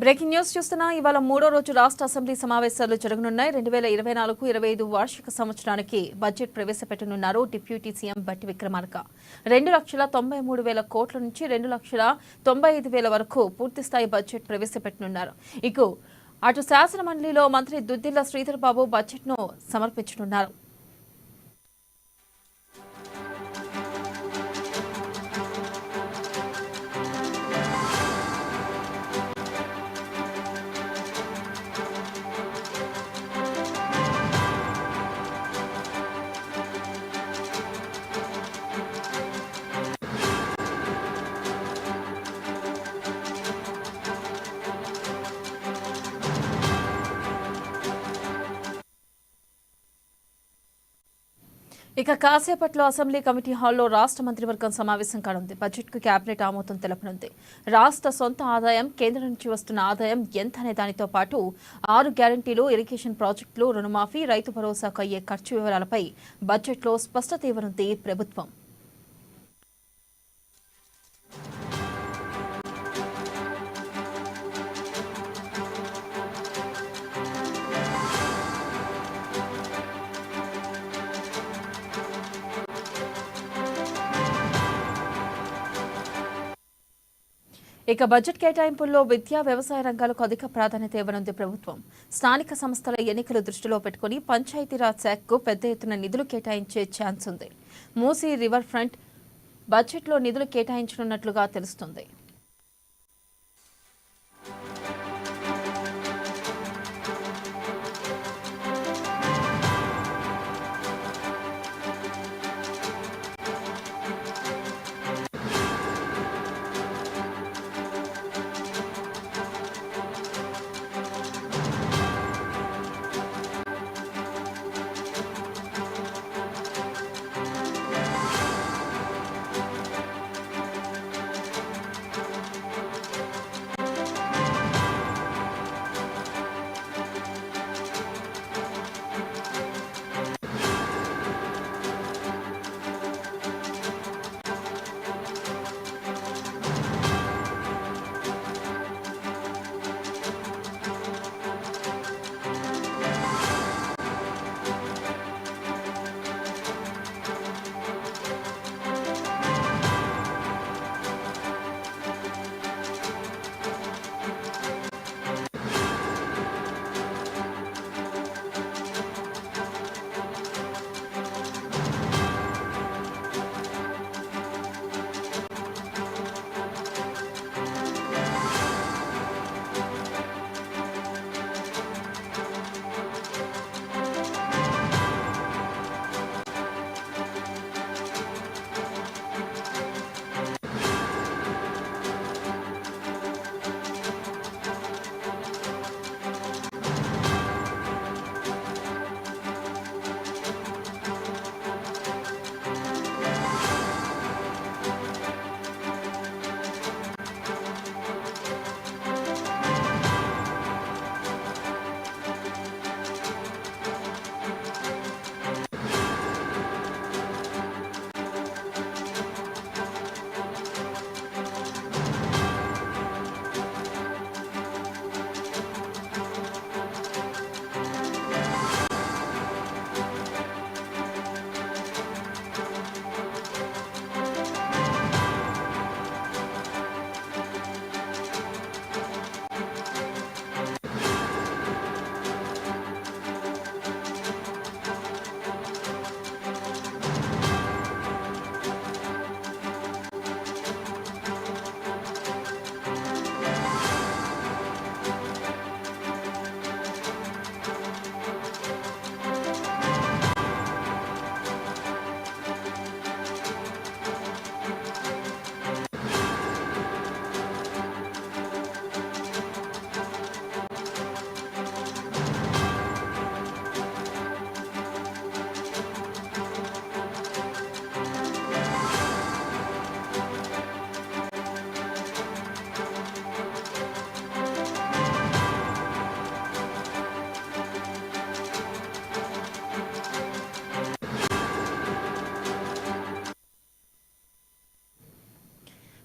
Breaking news చూస్తున్నా ఇవాళ మూడో రోజు రాష్ట్ర అసెంబ్లీ సమావేశాలు జరగనున్నాయి. 2024-25 వార్షిక సంవత్సరానికి బడ్జెట్ ప్రవేశపెట్టనున్నారు డిప్యూటీ సీఎం బట్టి విక్రమార్క. 2,93,000 కోట్ల నుంచి 2,95,000 వరకు పూర్తిస్థాయి బడ్జెట్ ప్రవేశపెట్టనున్నారు. అటు శాసన మండలిలో మంత్రి దుద్దిళ్ల శ్రీధర్ బాబు బడ్జెట్ను సమర్పించనున్నారు. కాసేపట్లో అసెంబ్లీ కమిటీ హాల్లో రాష్ట్ర మంత్రివర్గం సమావేశం కానుంది. బడ్జెట్కు కేబినెట్ ఆమోదం తెలపనుంది. రాష్ట్ర సొంత ఆదాయం, కేంద్రం నుంచి వస్తున్న ఆదాయం ఎంతనే దానితో పాటు 6 గ్యారంటీలు, ఇరిగేషన్ ప్రాజెక్టులు, రుణమాఫీ, రైతు భరోసాకు అయ్యే ఖర్చు వివరాలపై బడ్జెట్లో స్పష్టత ఇవ్వనుంది ప్రభుత్వం. బడ్జెట్ కేటాయింపుల్లో విద్యా, వ్యవసాయ రంగాలకు అధిక ప్రాధాన్యత ఇవ్వనుంది ప్రభుత్వం. స్థానిక సంస్థల ఎన్నికలు దృష్టిలో పెట్టుకుని పంచాయతీరాజ్ శాఖకు పెద్ద ఎత్తున నిధులు కేటాయించే ఛాన్స్ ఉంది. మూసీ రివర్ ఫ్రంట్ బడ్జెట్లో నిధులు కేటాయించనున్నట్లుగా తెలుస్తుంది.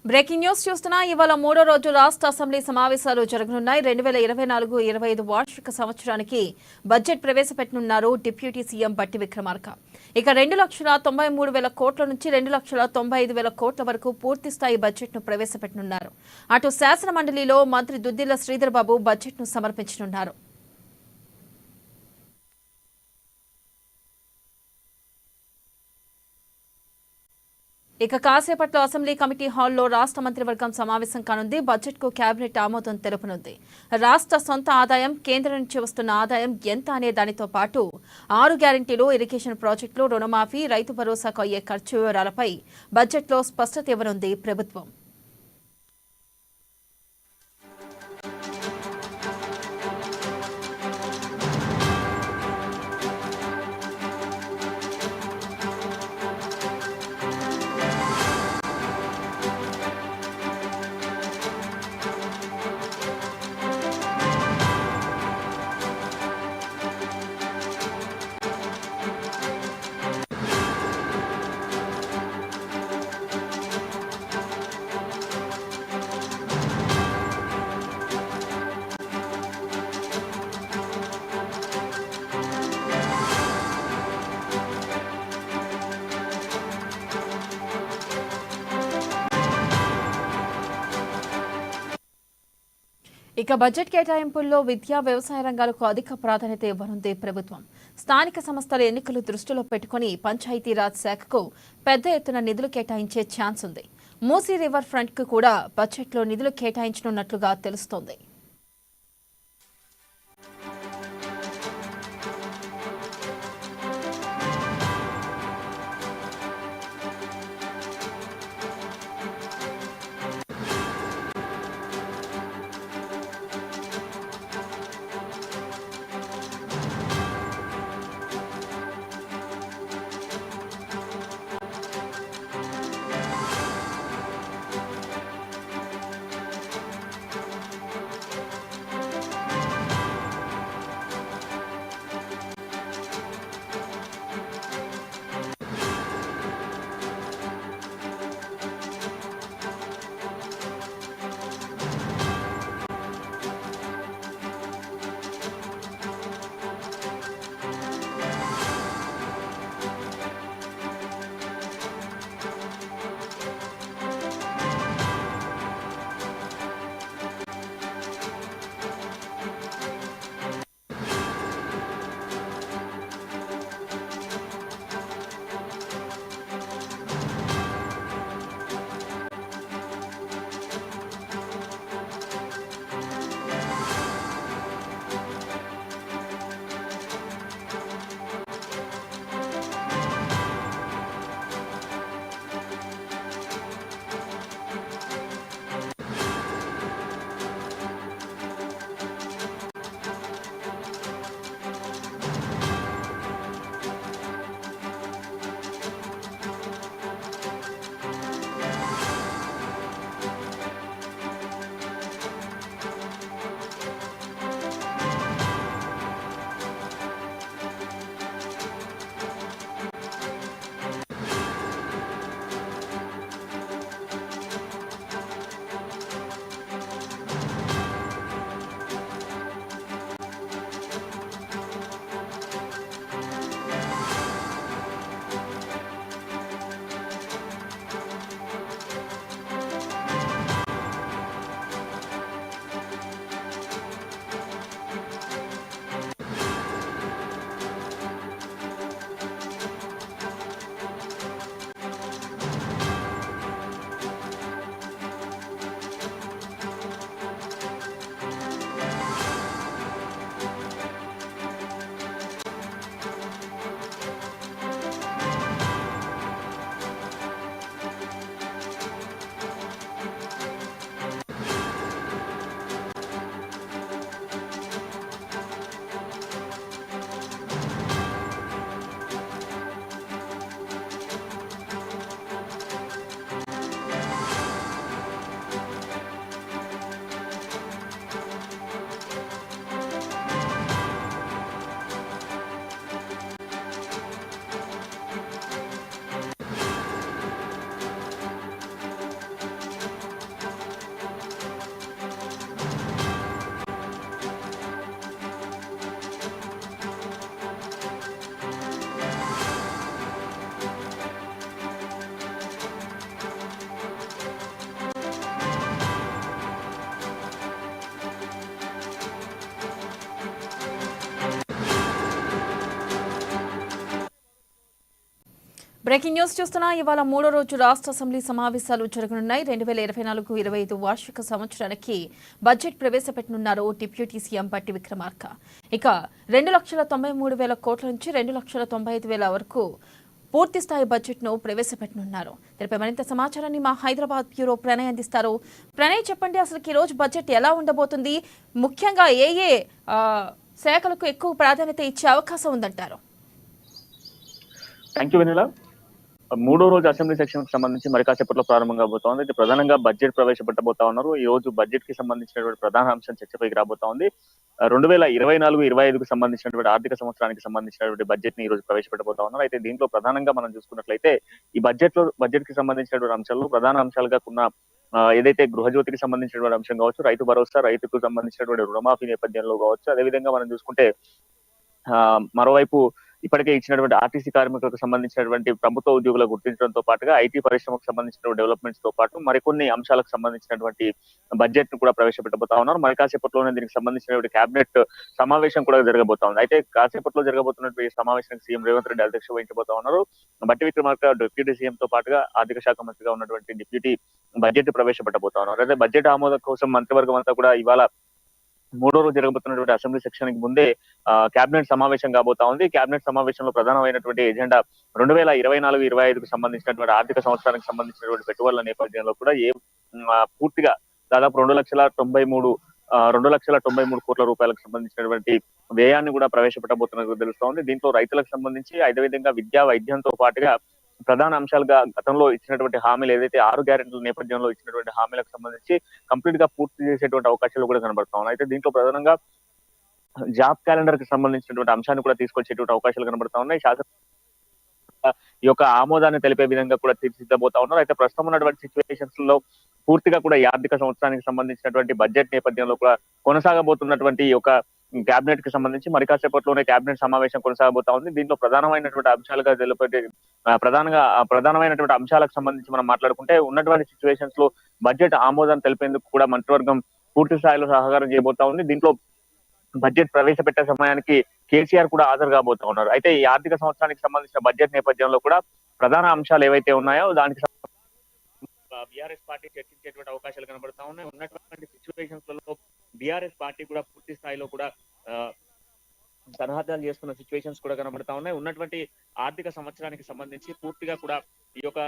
బ్రేకింగ్ న్యూస్ చూస్తున్నా. ఇవాళ మూడో రోజు రాష్ట్ర అసెంబ్లీ సమావేశాలు జరగనున్నాయి. 2024-25 వార్షిక సంవత్సరానికి బడ్జెట్ ప్రవేశపెట్టనున్నారు డిప్యూటీ సీఎం బట్టి విక్రమార్క. ఇక 2,93,000 కోట్ల నుంచి 2,95,000 కోట్ల వరకు పూర్తిస్థాయి బడ్జెట్ను ప్రవేశపెట్టనున్నారు. అటు శాసన మండలిలో మంత్రి దుద్దిళ్ల శ్రీధర్ బాబు బడ్జెట్ను సమర్పించనున్నారు. ఇక కాసేపట్లో అసెంబ్లీ కమిటీ హాల్లో రాష్ట్ర మంత్రివర్గం సమావేశం కానుంది. బడ్జెట్కు కేబినెట్ ఆమోదం తెలుపనుంది. రాష్ట్ర సొంత ఆదాయం, కేంద్రం నుంచి వస్తున్న ఆదాయం ఎంత అనే దానితో పాటు 6 గ్యారంటీలు, ఇరిగేషన్ ప్రాజెక్టులు, రుణమాఫీ, రైతు భరోసాకు అయ్యే ఖర్చు వివరాలపై బడ్జెట్లో స్పష్టత ఇవ్వనుంది ప్రభుత్వం. ఇక బడ్జెట్ కేటాయింపుల్లో విద్యా, వ్యవసాయ రంగాలకు అధిక ప్రాధాన్యత ఇవ్వనుంది ప్రభుత్వం. స్థానిక సంస్థల ఎన్నికలు దృష్టిలో పెట్టుకుని పంచాయతీరాజ్ శాఖకు పెద్ద ఎత్తున నిధులు కేటాయించే ఛాన్స్ ఉంది. మూసీ రివర్ ఫ్రంట్ కు కూడా బడ్జెట్లో నిధులు కేటాయించనున్నట్లుగా తెలుస్తోంది. బ్రేకింగ్ న్యూస్ చూస్తున్నా ఇవాళ మూడో రోజు రాష్ట్ర అసెంబ్లీ సమావేశాలు జరగనున్నాయి. 2024-25 వార్షిక సంవత్సరానికి బడ్జెట్ ప్రవేశపెట్టనున్నారు డిప్యూటీ సీఎం బట్టి విక్రమార్క. ఇక 2,93,000 కోట్ల నుంచి 2,95,000 వరకు పూర్తి స్థాయి బడ్జెట్ను ప్రవేశపెట్టనున్నారు. దీనిపై మరింత సమాచారాన్ని మా హైదరాబాద్ బ్యూరో ప్రణయ్ అందిస్తారు. ప్రణయ్, చెప్పండి, అసలు ఈ రోజు బడ్జెట్ ఎలా ఉండబోతుంది? ముఖ్యంగా ఏ శాఖలకు ఎక్కువ ప్రాధాన్యత ఇచ్చే అవకాశం ఉందంటారు? Thank you vanilla. మూడో రోజు అసెంబ్లీ సెక్షన్ కి సంబంధించి మరి కాసేపట్లో ప్రారంభం కాబోతోంది. అయితే ప్రధానంగా బడ్జెట్ ప్రవేశపెట్టబోతా ఉన్నారు. ఈ రోజు బడ్జెట్ కి సంబంధించినటువంటి ప్రధాన అంశం చర్చపైకి రాబోతా ఉంది. 2024-25కు సంబంధించినటువంటి ఆర్థిక సంవత్సరానికి సంబంధించినటువంటి బడ్జెట్ ని ఈ రోజు ప్రవేశపెట్టబోతా ఉన్నారు. అయితే దీంట్లో ప్రధానంగా మనం చూసుకున్నట్లయితే ఈ బడ్జెట్ కి సంబంధించినటువంటి అంశాల్లో ప్రధాన అంశాలుగా ఉన్న ఏదైతే గృహజ్యోతికి సంబంధించినటువంటి అంశం కావచ్చు, రైతు భరోసా, రైతుకు సంబంధించినటువంటి రుణమాఫీ నేపథ్యంలో కావచ్చు, అదేవిధంగా మనం చూసుకుంటే మరోవైపు ఇప్పటికే ఇచ్చినటువంటి ఆర్టీసీ కార్మికులకు సంబంధించినటువంటి ప్రభుత్వ ఉద్యోగుల గుర్తించడంతో పాటుగా ఐటీ పరిశ్రమకు సంబంధించిన డెవలప్మెంట్స్ తో పాటు మరికొన్ని అంశాలకు సంబంధించినటువంటి బడ్జెట్ ను కూడా ప్రవేశపెట్టబోతా ఉన్నారు. మరి కాసేపట్లోనే దీనికి సంబంధించినటువంటి కేబినెట్ సమావేశం కూడా జరగబోతా ఉంది. అయితే కాసేపట్లో జరగబోతున్నటువంటి సమావేశానికి సీఎం రేవంత్ రెడ్డి అధ్యక్షత వహించబోతా ఉన్నారు. బట్టి విక్రమార్క డిప్యూటీ సీఎం తో పాటుగా ఆర్థిక శాఖ మంత్రిగా ఉన్నటువంటి డిప్యూటీ బడ్జెట్ ప్రవేశపెట్టబోతా ఉన్నారు. అయితే బడ్జెట్ ఆమోదం కోసం మంత్రివర్గం అంతా కూడా ఇవాళ మూడో రోజు జరగబోతున్నటువంటి అసెంబ్లీ సెక్షన్ కి ముందే కేబినెట్ సమావేశం కాబోతా ఉంది. కేబినెట్ సమావేశంలో ప్రధానమైనటువంటి ఎజెండా 2024-25కు సంబంధించినటువంటి ఆర్థిక సంవత్సరానికి సంబంధించినటువంటి పెట్టుబడుల నేపథ్యంలో కూడా పూర్తిగా దాదాపు 2,93 కోట్ల రూపాయలకు సంబంధించినటువంటి వ్యయాన్ని కూడా ప్రవేశపెట్టబోతున్నట్టు తెలుస్తోంది. దీంట్లో రైతులకు సంబంధించి అదేవిధంగా విద్యా వైద్యంతో పాటుగా ప్రధాన అంశాలుగా గతంలో ఇచ్చినటువంటి హామీలు ఏదైతే 6 గ్యారెంటీల నేపథ్యంలో ఇచ్చినటువంటి హామీలకు సంబంధించి కంప్లీట్ గా పూర్తి చేసేటువంటి అవకాశాలు కూడా కనబడతా ఉన్నాయి. అయితే దీంట్లో ప్రధానంగా జాబ్ క్యాలెండర్ కి సంబంధించినటువంటి అంశాన్ని కూడా తీసుకొచ్చేటువంటి అవకాశాలు కనబడతా ఉన్నాయి. ఈ యొక్క ఆమోదాన్ని తెలిపే విధంగా కూడా తీర్చిదిద్దబోతా ఉన్నారు. అయితే ప్రస్తుతం ఉన్నటువంటి సిచ్యువేషన్స్ లో పూర్తిగా కూడా ఈ ఆర్థిక సంవత్సరానికి సంబంధించినటువంటి బడ్జెట్ నేపథ్యంలో కూడా కొనసాగబోతున్నటువంటి ఈ యొక్క కేబినెట్ కి సంబంధించి మరి కాసేపట్లోనే కేబినెట్ సమావేశం కొనసాగబోతా ఉంది. దీంట్లో ప్రధానమైనటువంటి అంశాలుగా ప్రధానమైనటువంటి అంశాలకు సంబంధించి మనం మాట్లాడుకుంటే ఉన్నటువంటి సిచ్యువేషన్స్ లో బడ్జెట్ ఆమోదం తెలిపేందుకు కూడా మంత్రివర్గం పూర్తి స్థాయిలో సహకారం చేయబోతా ఉంది. దీంట్లో బడ్జెట్ ప్రవేశపెట్టే సమయానికి కేసీఆర్ కూడా హాజరు కాబోతా ఉన్నారు. అయితే ఈ ఆర్థిక సంవత్సరానికి సంబంధించిన బడ్జెట్ నేపథ్యంలో కూడా ప్రధాన అంశాలు ఏవైతే ఉన్నాయో దానికి బీఆర్ఎస్ పార్టీ చర్చించేటువంటి అవకాశాలు కనబడతా ఉన్నాయి. ఉన్నటువంటి సిచ్యువేషన్స్ లలో బీఆర్ఎస్ పార్టీ కూడా పూర్తి స్థాయిలో కూడా సన్నాహాలు చేస్తున్న సిచ్యువేషన్స్ కూడా కనబడతా ఉన్నాయి. ఉన్నటువంటి ఆర్థిక సంవత్సరానికి సంబంధించి పూర్తిగా కూడా ఈ యొక్క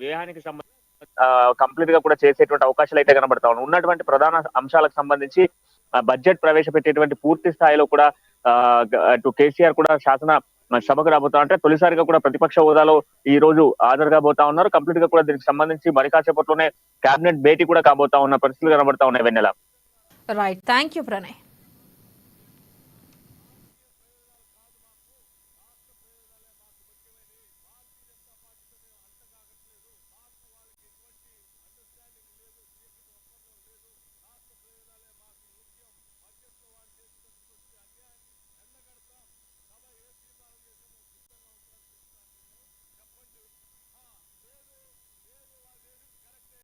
వ్యయానికి సంబంధించి కంప్లీట్ గా కూడా చేసేటువంటి అవకాశాలు అయితే కనబడతా ఉన్నాయి. ఉన్నటువంటి ప్రధాన అంశాలకు సంబంధించి బడ్జెట్ ప్రవేశపెట్టేటువంటి పూర్తి స్థాయిలో కూడా అటు కేసీఆర్ కూడా శాసన సభకు రాబోతా అంటే తొలిసారిగా కూడా ప్రతిపక్ష హోదాలో ఈ రోజు హాజరు కాబోతా ఉన్నారు. కంప్లీట్ గా కూడా దీనికి సంబంధించి మరి కాసేపట్లోనే కేబినెట్ భేటీ కూడా కాబోతా ఉన్న పరిస్థితులు కనబడతా ఉన్నాయి. Vennela. Right, thank you Pranay.